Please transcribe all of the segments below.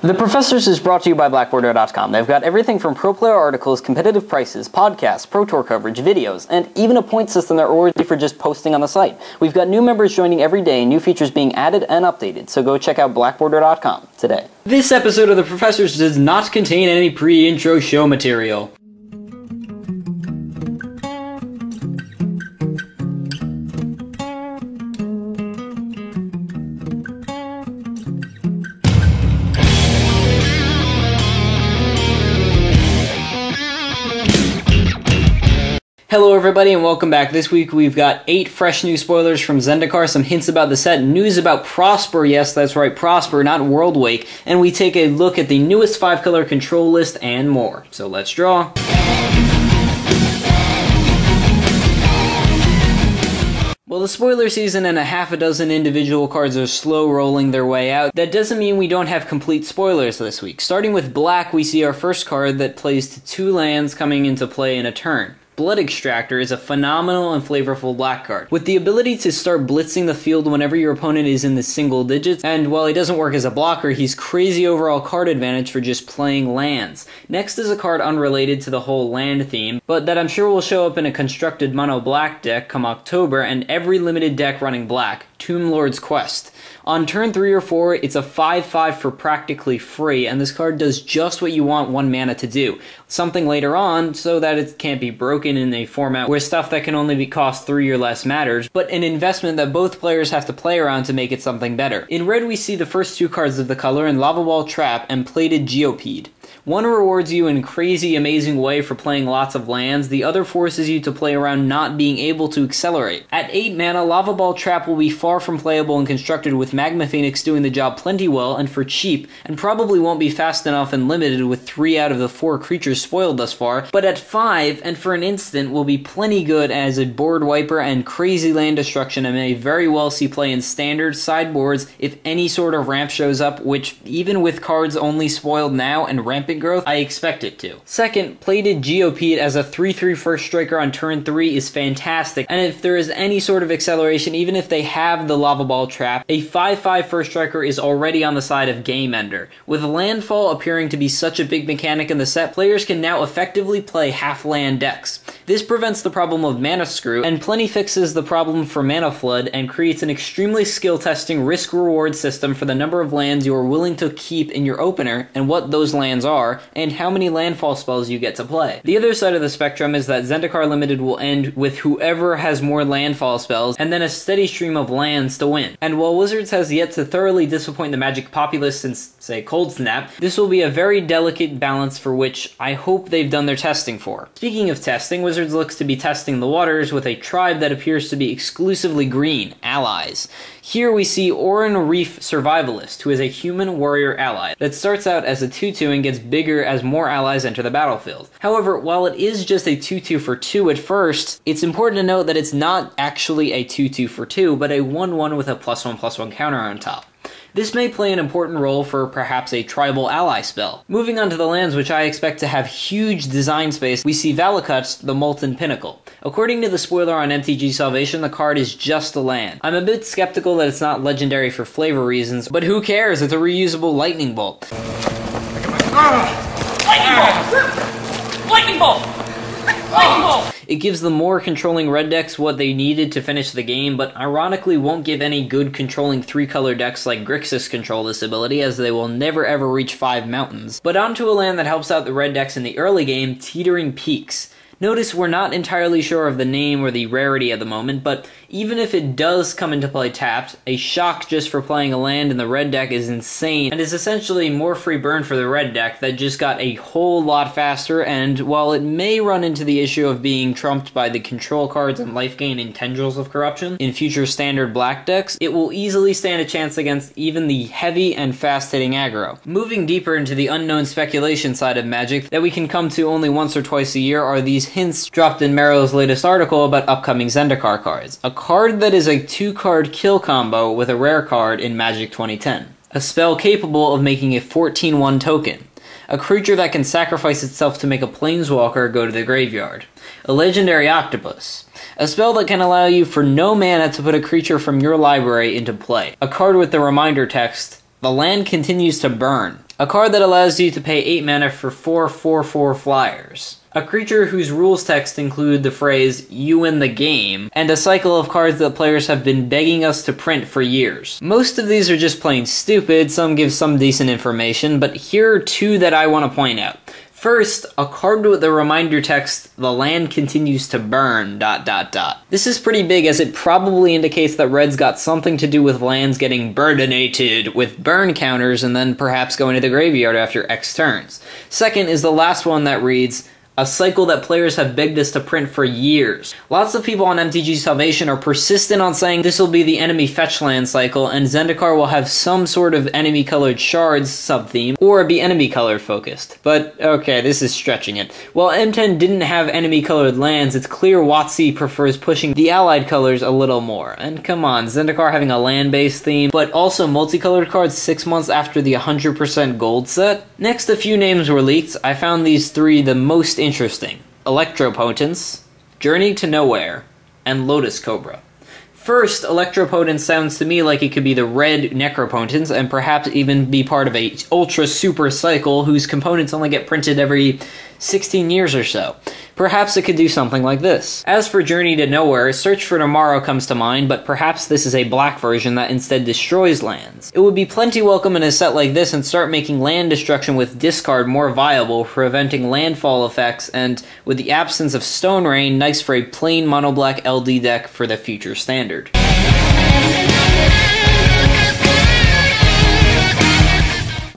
The Professors is brought to you by Blackboarder.com. They've got everything from pro player articles, competitive prices, podcasts, Pro Tour coverage, videos, and even a point system that we're ready for just posting on the site. We've got new members joining every day, new features being added and updated, so go check out Blackboarder.com today. This episode of The Professors does not contain any pre-intro show material. Hello everybody and welcome back. This week we've got 8 fresh new spoilers from Zendikar, some hints about the set, news about Prosper, yes that's right, Prosper, not Worldwake, and we take a look at the newest 5-color control list and more. So let's draw. Well, the spoiler season and a half a dozen individual cards are slow rolling their way out. That doesn't mean we don't have complete spoilers this week. Starting with Black, we see our first card that plays to 2 lands coming into play in a turn. Blood Extractor is a phenomenal and flavorful black card, with the ability to start blitzing the field whenever your opponent is in the single digits, and while he doesn't work as a blocker, he's crazy overall card advantage for just playing lands. Next is a card unrelated to the whole land theme, but that I'm sure will show up in a constructed mono black deck come October, and every limited deck running black, Tomb Lord's Quest. On turn 3 or 4, it's a 5/5 for practically free, and this card does just what you want 1 mana to do. Something later on, so that it can't be broken in a format where stuff that can only be cost 3 or less matters, but an investment that both players have to play around to make it something better. In red we see the first 2 cards of the color in Lava Wall Trap and Plated Geopede. One rewards you in a crazy, amazing way for playing lots of lands, the other forces you to play around not being able to accelerate. At 8 mana, Lava Ball Trap will be far from playable and constructed with Magma Phoenix doing the job plenty well and for cheap, and probably won't be fast enough and limited with 3 out of the 4 creatures spoiled thus far, but at 5, and for an instant, will be plenty good as a board wiper and crazy land destruction and may very well see play in standard sideboards if any sort of ramp shows up, which even with cards only spoiled now and rampant growth, I expect it to. Second, Plated Geopede as a 3/3 first striker on turn 3 is fantastic, and if there is any sort of acceleration, even if they have the Lava Ball Trap, a 5/5 first striker is already on the side of Game Ender. With landfall appearing to be such a big mechanic in the set, players can now effectively play half-land decks. This prevents the problem of mana screw, and plenty fixes the problem for mana flood, and creates an extremely skill-testing risk-reward system for the number of lands you are willing to keep in your opener, and what those lands are, and how many landfall spells you get to play. The other side of the spectrum is that Zendikar Limited will end with whoever has more landfall spells, and then a steady stream of lands to win. And while Wizards has yet to thoroughly disappoint the Magic populace since, say, Cold Snap, this will be a very delicate balance for which I hope they've done their testing for. Speaking of testing, Wizards looks to be testing the waters with a tribe that appears to be exclusively green, allies. Here we see Oran Reef Survivalist, who is a human warrior ally that starts out as a 2/2 and gets bigger as more allies enter the battlefield. However, while it is just a 2/2 for 2 at first, it's important to note that it's not actually a 2/2 for 2, but a 1/1 with a +1/+1 counter on top. This may play an important role for perhaps a tribal ally spell. Moving on to the lands which I expect to have huge design space, we see Valakut, the Molten Pinnacle. According to the spoiler on MTG Salvation, the card is just a land. I'm a bit skeptical that it's not legendary for flavor reasons, but who cares, it's a reusable lightning bolt. Lightning bolt! Lightning bolt! Lightning bolt! It gives the more controlling red decks what they needed to finish the game, but ironically won't give any good controlling 3-color decks like Grixis control this ability, as they will never ever reach 5 mountains. But onto a land that helps out the red decks in the early game, Teetering Peaks. Notice we're not entirely sure of the name or the rarity at the moment, but even if it does come into play tapped, a shock just for playing a land in the red deck is insane, and is essentially more free burn for the red deck that just got a whole lot faster, and while it may run into the issue of being trumped by the control cards and life gain and Tendrils of Corruption in future standard black decks, it will easily stand a chance against even the heavy and fast-hitting aggro. Moving deeper into the unknown speculation side of Magic that we can come to only once or twice a year are these hints dropped in Merrill's latest article about upcoming Zendikar cards. A card that is a 2-card kill combo with a rare card in Magic 2010. A spell capable of making a 14/1 token. A creature that can sacrifice itself to make a planeswalker go to the graveyard. A legendary octopus. A spell that can allow you for no mana to put a creature from your library into play. A card with the reminder text, "The land continues to burn." a card that allows you to pay 8 mana for 4/4/4 flyers. A creature whose rules text include the phrase, "You win the game," and a cycle of cards that players have been begging us to print for years. Most of these are just plain stupid, some give some decent information, but here are 2 that I want to point out. First, a card with the reminder text, "The land continues to burn, ... This is pretty big as it probably indicates that Red's got something to do with lands getting burdinated with burn counters and then perhaps going to the graveyard after X turns. Second is the last one that reads, "A cycle that players have begged us to print for years." Lots of people on MTG Salvation are persistent on saying this will be the enemy fetch land cycle, and Zendikar will have some sort of enemy-colored shards sub-theme, or be enemy-colored focused. But, okay, this is stretching it. While M10 didn't have enemy-colored lands, it's clear WotC prefers pushing the allied colors a little more. And come on, Zendikar having a land-based theme, but also multicolored cards 6 months after the 100% gold set? Next, a few names were leaked. I found these 3 the most interesting: Electropotence, Journey to Nowhere, and Lotus Cobra. First, Electropotence sounds to me like it could be the red Necropotence, and perhaps even be part of a ultra super cycle whose components only get printed every 16 years or so. Perhaps it could do something like this. As for Journey to Nowhere, Search for Tomorrow comes to mind, but perhaps this is a black version that instead destroys lands. It would be plenty welcome in a set like this and start making land destruction with discard more viable, preventing landfall effects, and with the absence of Stone Rain, nice for a plain mono-black LD deck for the future standard.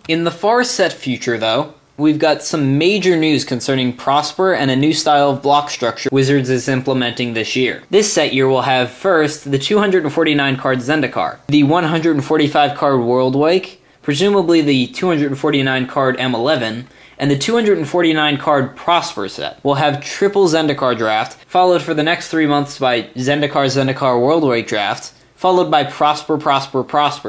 In the far set future, though, we've got some major news concerning Prosper and a new style of block structure Wizards is implementing this year. This set year will have, first, the 249 card Zendikar, the 145 card Worldwake, presumably the 249 card M11, and the 249 card Prosper set. We'll have triple Zendikar draft, followed for the next 3 months by Zendikar Worldwake draft, followed by Prosper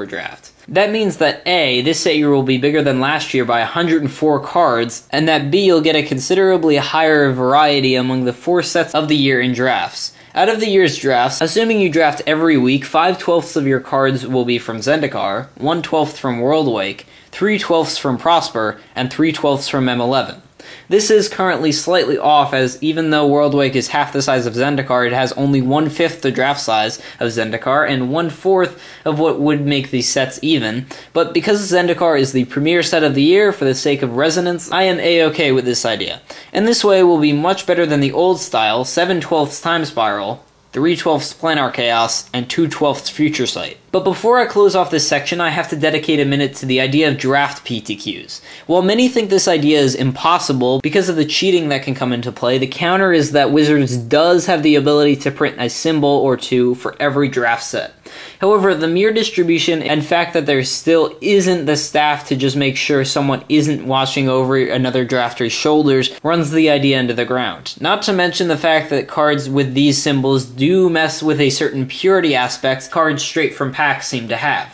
draft. That means that A, this set year will be bigger than last year by 104 cards, and that B, you'll get a considerably higher variety among the 4 sets of the year in drafts. Out of the year's drafts, assuming you draft every week, 5/12 of your cards will be from Zendikar, 1/12 from Worldwake, 3/12 from Prosper, and 3/12 from M11. This is currently slightly off, as even though Worldwake is half the size of Zendikar, it has only 1/5 the draft size of Zendikar and 1/4 of what would make these sets even. But because Zendikar is the premier set of the year, for the sake of resonance, I am a-okay with this idea. And this way will be much better than the old style 7/12 Time Spiral, 3/12 Planar Chaos, and 2/12 Future Sight. But before I close off this section, I have to dedicate a minute to the idea of draft PTQs. While many think this idea is impossible because of the cheating that can come into play, the counter is that Wizards does have the ability to print a symbol or 2 for every draft set. However, the mere distribution and fact that there still isn't the staff to just make sure someone isn't watching over another drafter's shoulders runs the idea into the ground. Not to mention the fact that cards with these symbols do mess with a certain purity aspect cards straight from packs seem to have.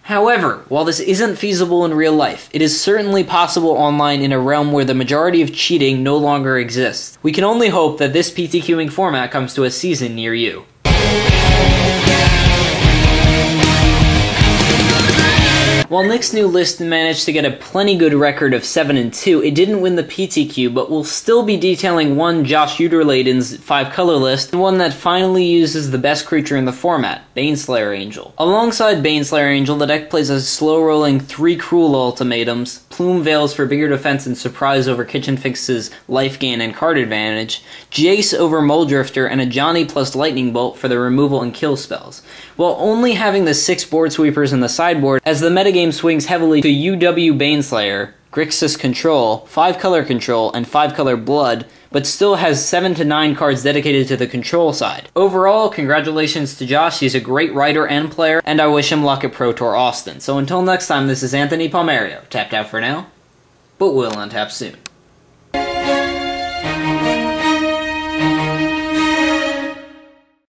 However, while this isn't feasible in real life, it is certainly possible online in a realm where the majority of cheating no longer exists. We can only hope that this PTQing format comes to a season near you. While Nick's new list managed to get a plenty good record of 7-2, it didn't win the PTQ, but we'll still be detailing one Josh Uderladen's 5-color list, and one that finally uses the best creature in the format, Baneslayer Angel. Alongside Baneslayer Angel, the deck plays a slow-rolling 3 Cruel Ultimatums, Plume Veils for bigger defense and surprise over Kitchen Fix's life gain and card advantage, Jace over Muldrifter, and a Johnny plus Lightning Bolt for the removal and kill spells. While only having the 6 board sweepers in the sideboard, as the metagame swings heavily to UW Baneslayer, Grixis Control, 5-color Control, and 5-color Blood, but still has 7 to 9 cards dedicated to the control side. Overall, congratulations to Josh, he's a great writer and player, and I wish him luck at Pro Tour Austin. So until next time, this is Anthony Palmerio, tapped out for now, but we'll untap soon.